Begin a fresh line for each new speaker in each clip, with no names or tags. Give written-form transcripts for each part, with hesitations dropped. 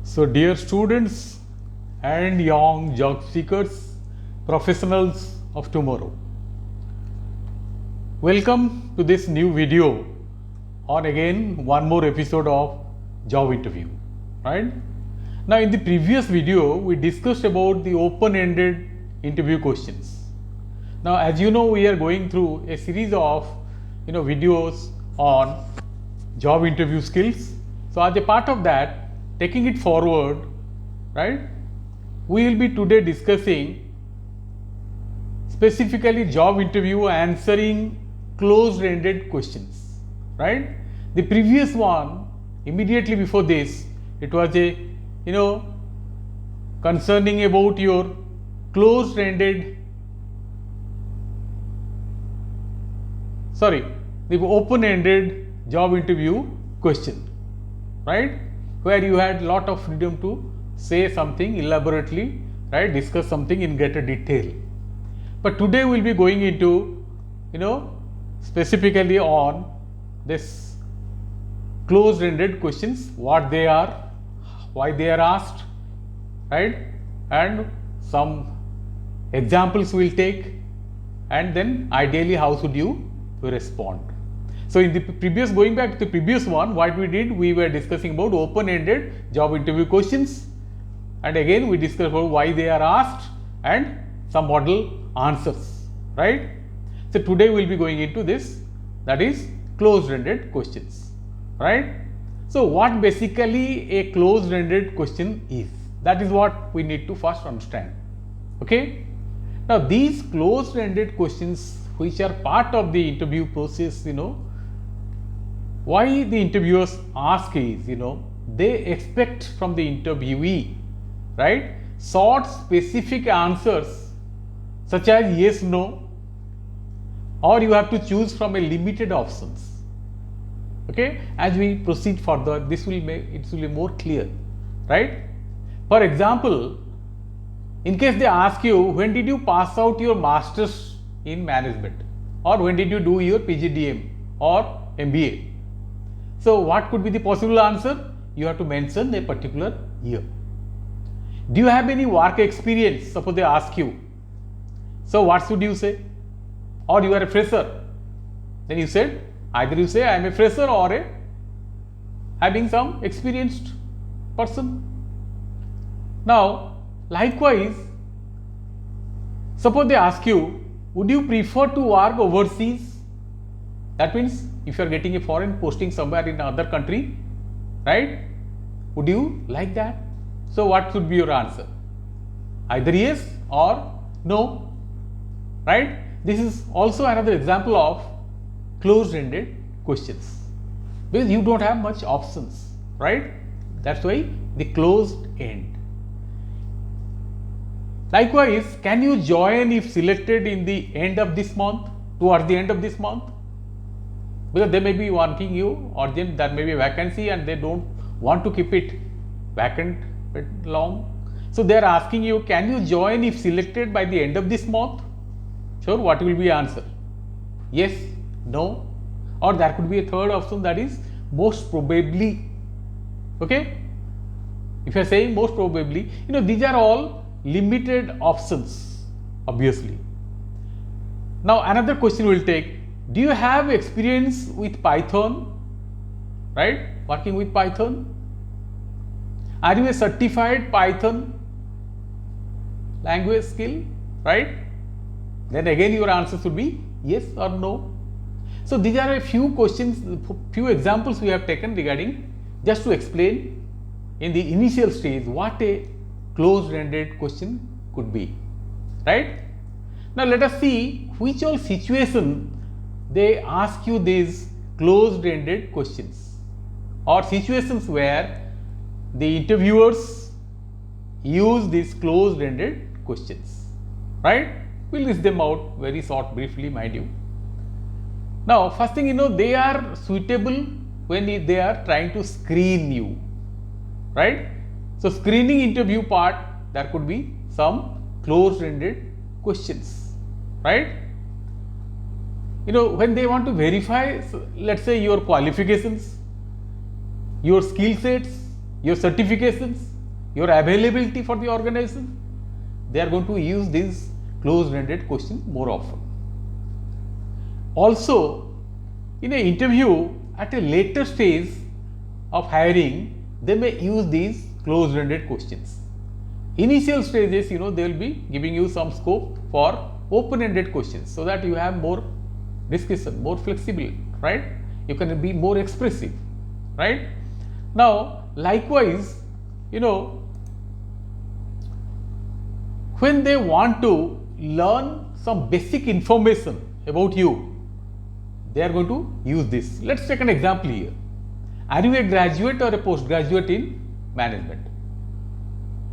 So, dear students and young job seekers, professionals of tomorrow, welcome to this new video on again one more episode of job interview, right? Now, in the previous video, we discussed about the open-ended interview questions. Now, as you know, we are going through a series of videos on job interview skills. So, as a part of that, taking it forward, right, we will be today discussing specifically job interview answering closed-ended questions, right? The previous one, immediately before this, it was a concerning about your closed-ended, the open-ended job interview question, right? Where you had lot of freedom to say something elaborately, right? Discuss something in greater detail. But today we'll be going into, specifically on this closed-ended questions, what they are, why they are asked, right? And some examples we'll take, and then ideally how should you respond. So, in the previous, going back to the previous one, what we did, we were discussing about open-ended job interview questions, and again we discussed about why they are asked and some model answers, right? So, today we will be going into this, that is closed-ended questions, right? So, what basically a closed-ended question is, that is what we need to first understand, okay? Now, these closed-ended questions which are part of the interview process, why the interviewers ask is, they expect from the interviewee, right, short specific answers such as yes, no, or you have to choose from a limited options. Okay, as we proceed further, this will make it will be more clear, right? For example, in case they ask you, when did you pass out your masters in management, or when did you do your PGDM or MBA? So, what could be the possible answer? You have to mention a particular year. Do you have any work experience? Suppose they ask you. So, what should you say? Or you are a fresher. Then you said, either you say I am a fresher or having some experienced person. Now, likewise, suppose they ask you, would you prefer to work overseas? That means if you are getting a foreign posting somewhere in another country, right? Would you like that? So, what should be your answer? Either yes or no, right? This is also another example of closed-ended questions, because you don't have much options, right? That's why the closed end. Likewise, can you join if selected in the end of this month, towards the end of this month? Because they may be wanting you, or then there may be a vacancy and they don't want to keep it vacant bit long. So, they are asking you, can you join if selected by the end of this month? Sure, what will be answer? Yes, no, or there could be a third option, that is most probably. Okay, if you are saying most probably, these are all limited options, obviously. Now, another question we will take, do you have experience with Python, right? Working with Python? Are you a certified Python language skill, right? Then again your answer should be yes or no. So, these are a few questions, few examples we have taken regarding, just to explain in the initial stage what a closed-ended question could be, right? Now, let us see which all situation they ask you these closed-ended questions, or situations where the interviewers use these closed-ended questions, right? We'll list them out very short, briefly, mind you. Now, first thing, they are suitable when they are trying to screen you, right? So, screening interview part, there could be some closed-ended questions, right? When they want to verify, let's say your qualifications, your skill sets, your certifications, your availability for the organization, they are going to use these closed-ended questions more often. Also, in an interview at a later stage of hiring, they may use these closed-ended questions. Initial stages, they will be giving you some scope for open-ended questions so that you have more discussion, more flexibility, right? You can be more expressive, right? Now, likewise, when they want to learn some basic information about you, they are going to use this. Let's take an example here. Are you a graduate or a postgraduate in management?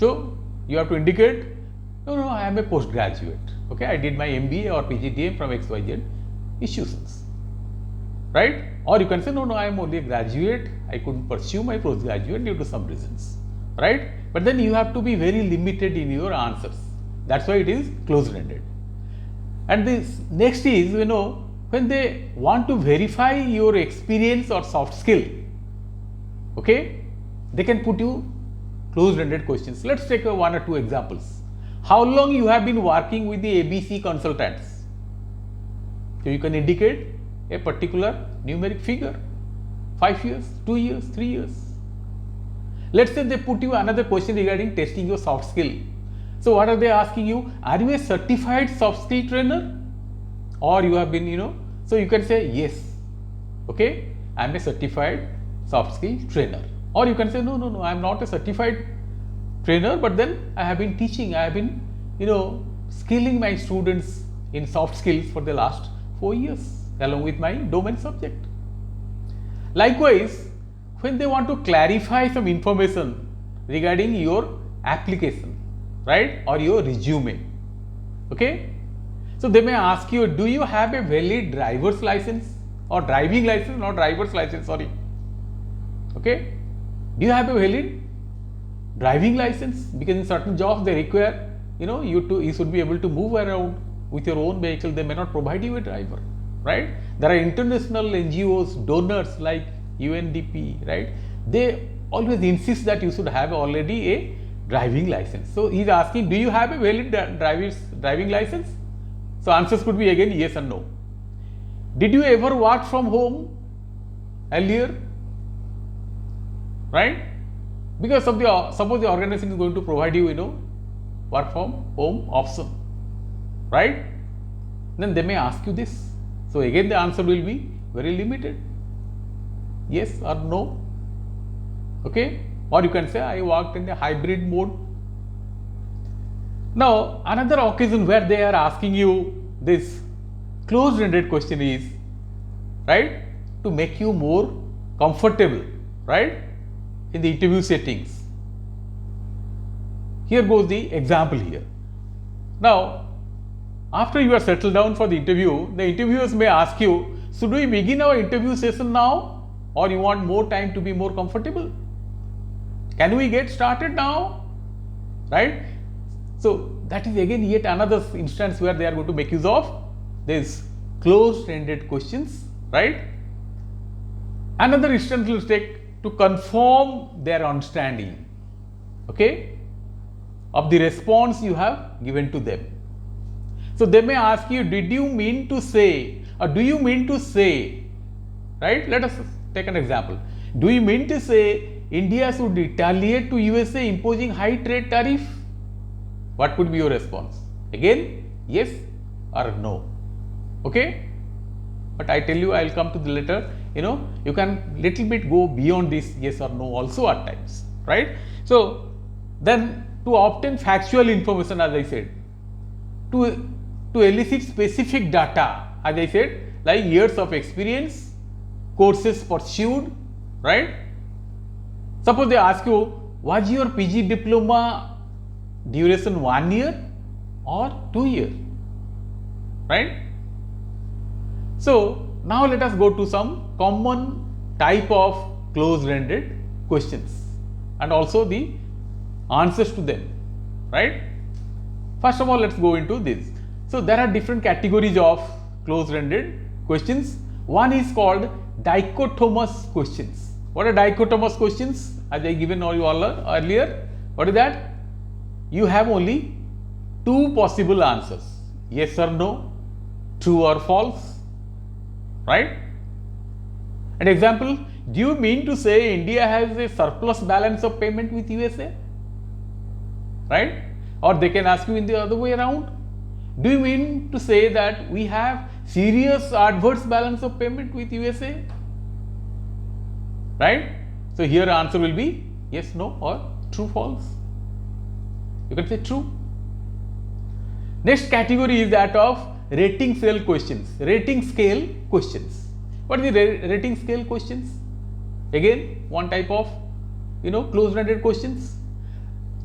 So, you have to indicate, no, I am a postgraduate. Okay, I did my MBA or PGDM from XYZ institutions, right? Or you can say, no, I am only a graduate. I couldn't pursue my postgraduate due to some reasons, right? But then you have to be very limited in your answers. That's why it is closed-ended. And this next is, when they want to verify your experience or soft skill, okay, they can put you closed-ended questions. Let's take one or two examples. How long you have been working with the ABC consultants? So you can indicate a particular numeric figure, 5 years, 2 years, 3 years. Let's say they put you another question regarding testing your soft skill. So what are they asking you? Are you a certified soft skill trainer? Or you have been, so you can say yes, okay, I am a certified soft skill trainer. Or you can say, no, I am not a certified trainer, but then I have been teaching, I have been, skilling my students in soft skills for the last 4 years along with my domain subject. Likewise, when they want to clarify some information regarding your application, right, or your resume, okay, so they may ask you, do you have a valid driver's license or driving license, not driver's license, sorry, okay, do you have a valid driving license? Because in certain jobs they require, you should be able to move around with your own vehicle. They may not provide you a driver, right? There are international NGOs, donors like UNDP, right? They always insist that you should have already a driving license. So he is asking, do you have a valid driving license? So answers could be again yes and no. Did you ever work from home earlier? Right? Because of suppose the organization is going to provide you, work from home option, right? Then they may ask you this. So again the answer will be very limited, yes or no, okay? Or you can say I worked in a hybrid mode. Now another occasion where they are asking you this closed-ended question is, right, to make you more comfortable, right, in the interview settings. Here goes the example here. Now, after you are settled down for the interview, the interviewers may ask you, should we begin our interview session now, or you want more time to be more comfortable? Can we get started now? Right? So that is again yet another instance where they are going to make use of these closed-ended questions, right? Another instance will take to confirm their understanding, okay, of the response you have given to them. So they may ask you, did you mean to say, or do you mean to say, right? Let us take an example. Do you mean to say India should retaliate to USA imposing high trade tariff? What could be your response? Again, yes or no, okay? But I tell you, I will come to the later, you can little bit go beyond this yes or no also at times, right? So then to obtain factual information, as I said, to elicit specific data, as I said, like years of experience, courses pursued, right? Suppose they ask you, was your PG diploma duration 1 year or 2 years, right? So now let us go to some common type of closed-ended questions and also the answers to them, right? First of all, let's go into this. So there are different categories of closed-ended questions. One is called dichotomous questions. What are dichotomous questions? As I given all you all earlier, what is that? You have only two possible answers, yes or no, true or false, right? An example, do you mean to say India has a surplus balance of payment with USA? Right? Or they can ask you in the other way around. Do you mean to say that we have serious adverse balance of payment with USA? Right? So here answer will be yes, no, or true, false. You can say true. Next category is that of rating scale questions. Rating scale questions. What is the rating scale questions? Again, one type of closed-ended questions.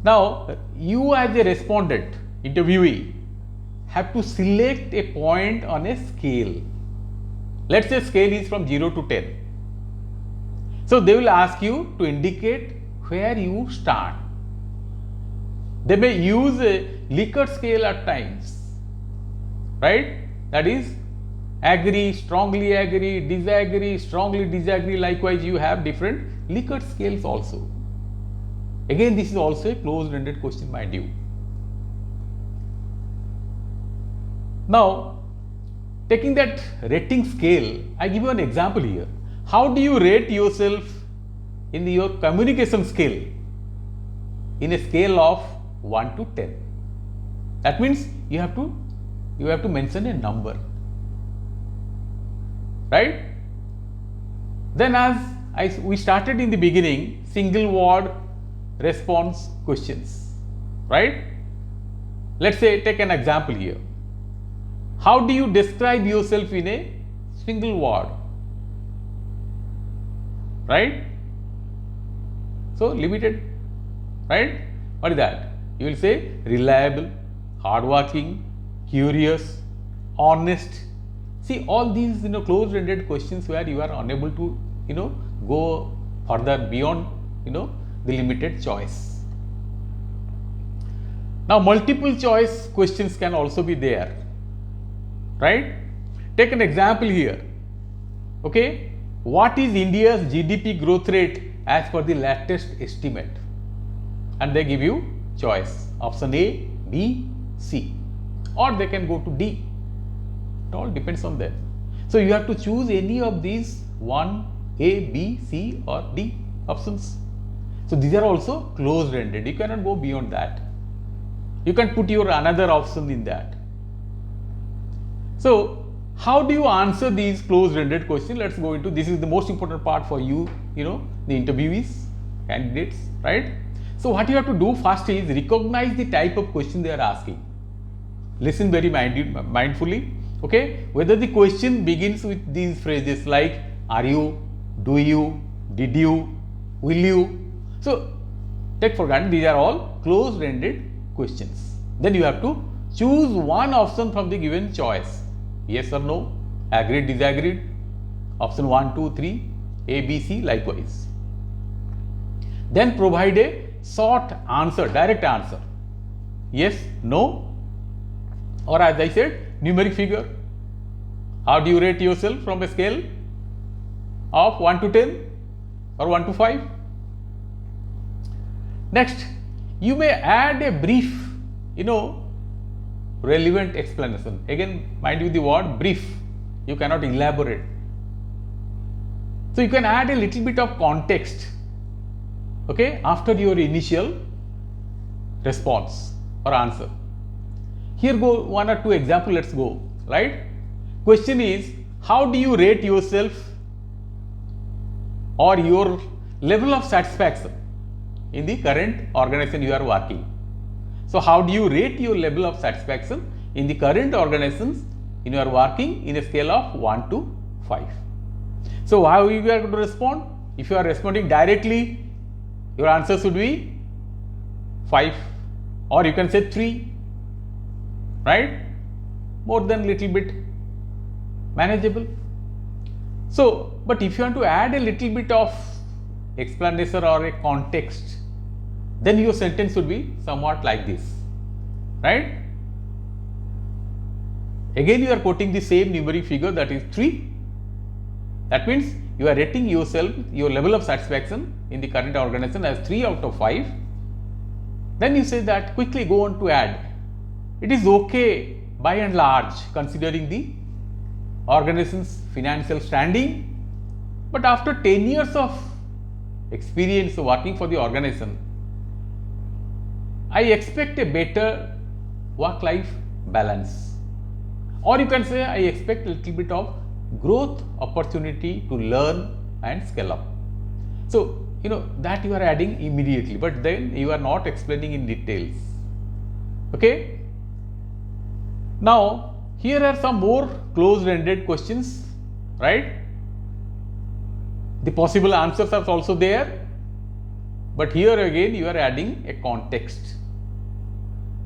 Now, you as a respondent, interviewee, have to select a point on a scale. Let's say scale is from 0 to 10. So they will ask you to indicate where you start. They may use a Likert scale at times, right? That is agree, strongly agree, disagree, strongly disagree. Likewise, you have different Likert scales also. Again, this is also a closed-ended question, mind you. Now, taking that rating scale, I give you an example here. How do you rate yourself in your communication skill in a scale of 1 to 10? That means you have to mention a number, right? Then we started in the beginning, single word response questions, right? Let's say take an example here. How do you describe yourself in a single word? Right? So limited, right? What is that? You will say reliable, hardworking, curious, honest. See, all these closed-ended questions where you are unable to go further beyond the limited choice. Now, multiple choice questions can also be there, right? Take an example here. Okay, what is India's GDP growth rate as per the latest estimate? And they give you choice, option A, B, C, or they can go to D. It all depends on them. So you have to choose any of these 1, A, B, C or D options. So these are also closed-ended. You cannot go beyond that. You can put your another option in that. So how do you answer these closed-ended questions? Let's go into this. Is the most important part for you, the interviewees, candidates, right? So what you have to do first is recognize the type of question they are asking. Listen very mindfully. Okay, whether the question begins with these phrases like are you, do you, did you, will you. So take for granted these are all closed-ended questions. Then you have to choose one option from the given choice. Yes or no, agreed, disagreed, option 1, 2, 3, A, B, C, likewise. Then provide a short answer, direct answer. Yes, no, or as I said, numeric figure. How do you rate yourself from a scale of 1 to 10 or 1 to 5? Next, you may add a brief, relevant explanation. Again, mind you the word brief, you cannot elaborate. So you can add a little bit of context, okay, after your initial response or answer. Here go 1 or 2 examples, let's go, right? Question is, how do you rate yourself or your level of satisfaction in the current organization you are working? So how do you rate your level of satisfaction in the current organizations you are working in a scale of 1 to 5? So how you are going to respond? If you are responding directly, your answer should be 5, or you can say 3, right? More than little bit manageable. So, but if you want to add a little bit of explanation or a context, then your sentence should be somewhat like this, right? Again, you are quoting the same numeric figure, that is 3. That means you are rating yourself, your level of satisfaction in the current organization as 3 out of 5. Then you say that quickly go on to add. It is okay by and large considering the organization's financial standing, but after 10 years of experience working for the organization, I expect a better work-life balance. Or you can say I expect a little bit of growth opportunity to learn and scale up. So, that you are adding immediately, but then you are not explaining in details. Okay. Now, here are some more closed-ended questions, right? The possible answers are also there, but here again you are adding a context,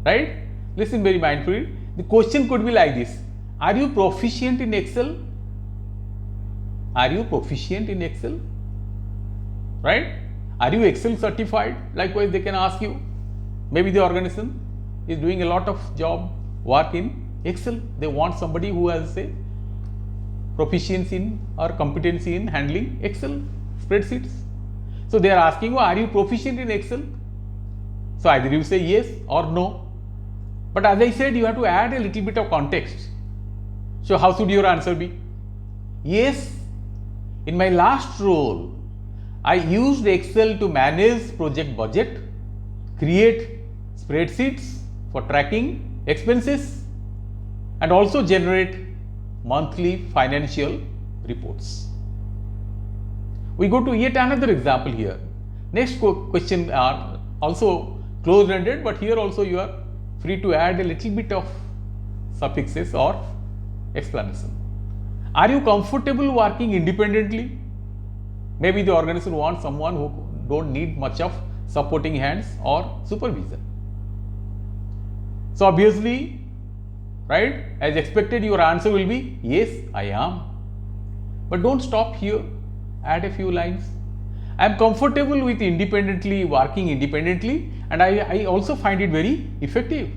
right? Listen very mindfully. The question could be like this: are you proficient in Excel? Are you proficient in Excel? Right? Are you Excel certified? Likewise, they can ask you. Maybe the organization is doing a lot of work in Excel. They want somebody who has a proficiency in or competency in handling Excel spreadsheets. So they are asking you, are you proficient in Excel? So either you say yes or no. But as I said, you have to add a little bit of context. So how should your answer be? Yes, in my last role, I used Excel to manage project budget, create spreadsheets for tracking expenses, and also generate monthly financial reports. We go to yet another example here. Next question are also closed-ended, but here also you are free to add a little bit of suffixes or explanation. Are you comfortable working independently? Maybe the organization wants someone who don't need much of supporting hands or supervision. So obviously, right, as expected, your answer will be yes, I am. But don't stop here. Add a few lines. I am comfortable with working independently, and I also find it very effective.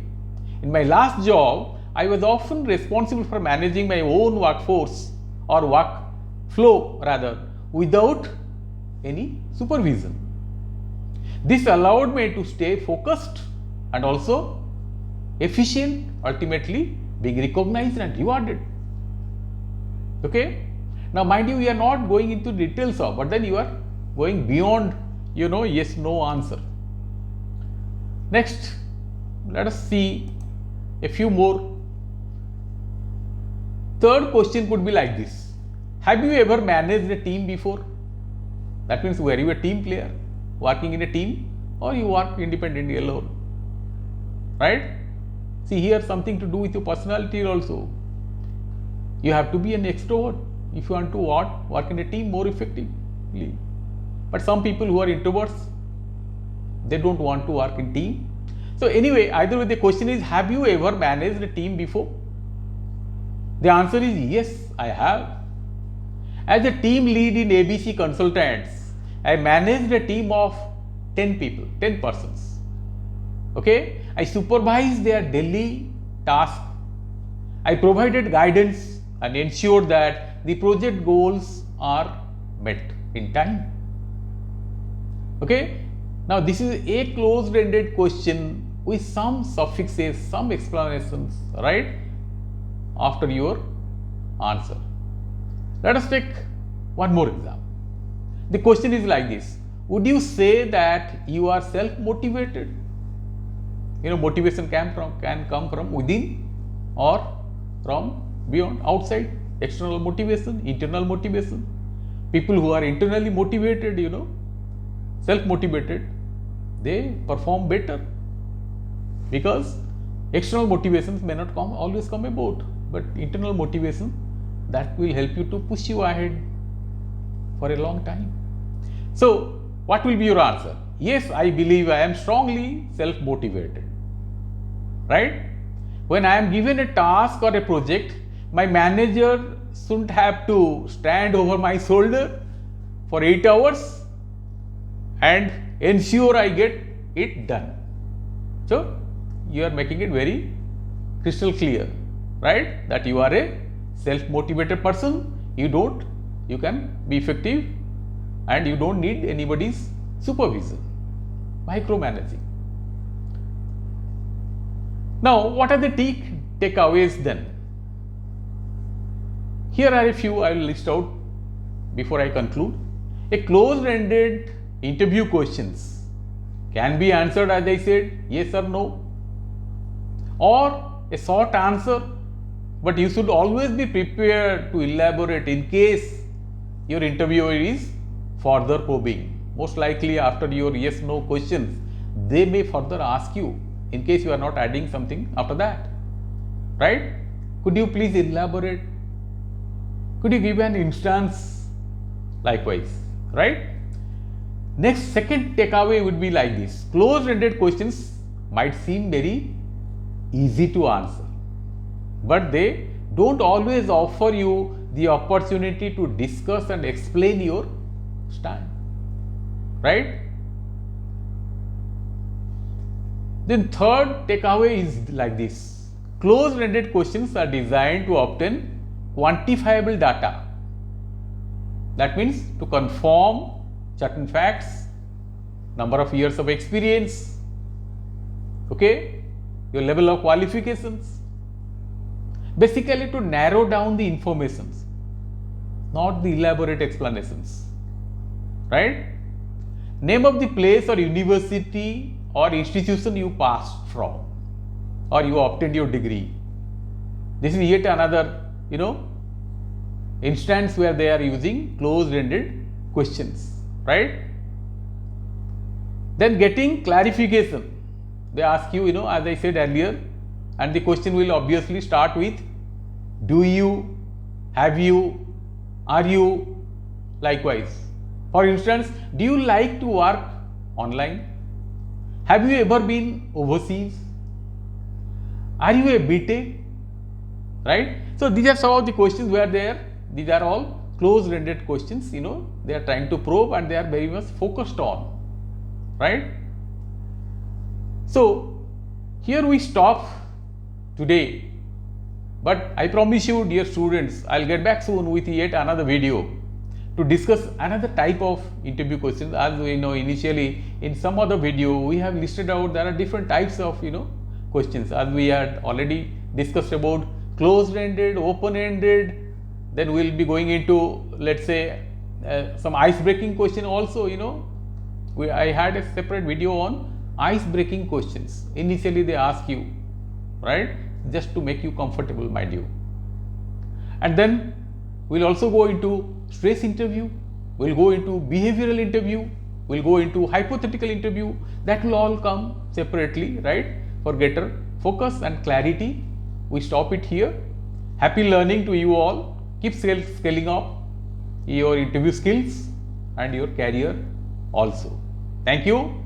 In my last job, I was often responsible for managing my own workforce or work flow rather without any supervision. This allowed me to stay focused and also efficient, ultimately being recognized and rewarded. Okay. Now, mind you, we are not going into details of, but then you are going beyond, yes, no answer. Next, let us see a few more. Third question could be like this: have you ever managed a team before? That means, were you a team player, working in a team, or you work independently alone? Right? See, here something to do with your personality also. You have to be an extrovert if you want to work in a team more effectively. But some people who are introverts, they don't want to work in team. So anyway, either way, the question is, have you ever managed a team before? The answer is yes, I have. As a team lead in ABC Consultants, I managed a team of 10 people, 10 persons. Okay, I supervised their daily tasks. I provided guidance and ensured that the project goals are met in time. Okay, now this is a closed-ended question with some suffixes, some explanations, right, after your answer. Let us take one more example. The question is like this: would you say that you are self-motivated? Motivation can come from within or from beyond, outside. External motivation, internal motivation. People who are internally motivated, self-motivated, they perform better, because external motivations may not always come about, but internal motivation, that will help you to push you ahead for a long time. So what will be your answer? Yes, I believe I am strongly self-motivated, right? When I am given a task or a project, my manager shouldn't have to stand over my shoulder for 8 hours and ensure I get it done. So you are making it very crystal clear, right, that you are a self-motivated person. You don't you can be effective and you don't need anybody's supervision. Micromanaging. Now, what are the takeaways then? Here are a few I will list out before I conclude. A closed-ended interview questions can be answered, as I said, yes or no, or a short answer, but you should always be prepared to elaborate in case your interviewer is further probing. Most likely after your yes no questions, they may further ask you in case you are not adding something after that, right? Could you please elaborate? Could you give an instance? Likewise, right? Next, second takeaway would be like this. Closed-ended questions might seem very easy to answer, but they don't always offer you the opportunity to discuss and explain your stand, right? Then third takeaway is like this. Closed-ended questions are designed to obtain quantifiable data. That means to confirm certain facts, number of years of experience, okay, your level of qualifications. Basically to narrow down the informations, not the elaborate explanations, right? Name of the place or university or institution you passed from or you obtained your degree. This is yet another, instance where they are using closed-ended questions, right? Then getting clarification. They ask you, as I said earlier, and the question will obviously start with do you, have you, are you, likewise. For instance, do you like to work online? Have you ever been overseas? Are you a BTech? Right? So these are some of the questions where these are all closed-ended questions, they are trying to probe and they are very much focused on, right? So here we stop today, but I promise you, dear students, I'll get back soon with yet another video to discuss another type of interview questions. As we know, initially in some other video we have listed out there are different types of questions, as we had already discussed about closed-ended, open-ended. Then we'll be going into, let's say, some ice-breaking question also. I had a separate video on ice-breaking questions. Initially they ask you, right, just to make you comfortable, mind you. And then we'll also go into stress interview, we'll go into behavioral interview, we'll go into hypothetical interview. That will all come separately, right, for greater focus and clarity. We stop it here. Happy learning to you all. Keep scaling up your interview skills and your career also. Thank you.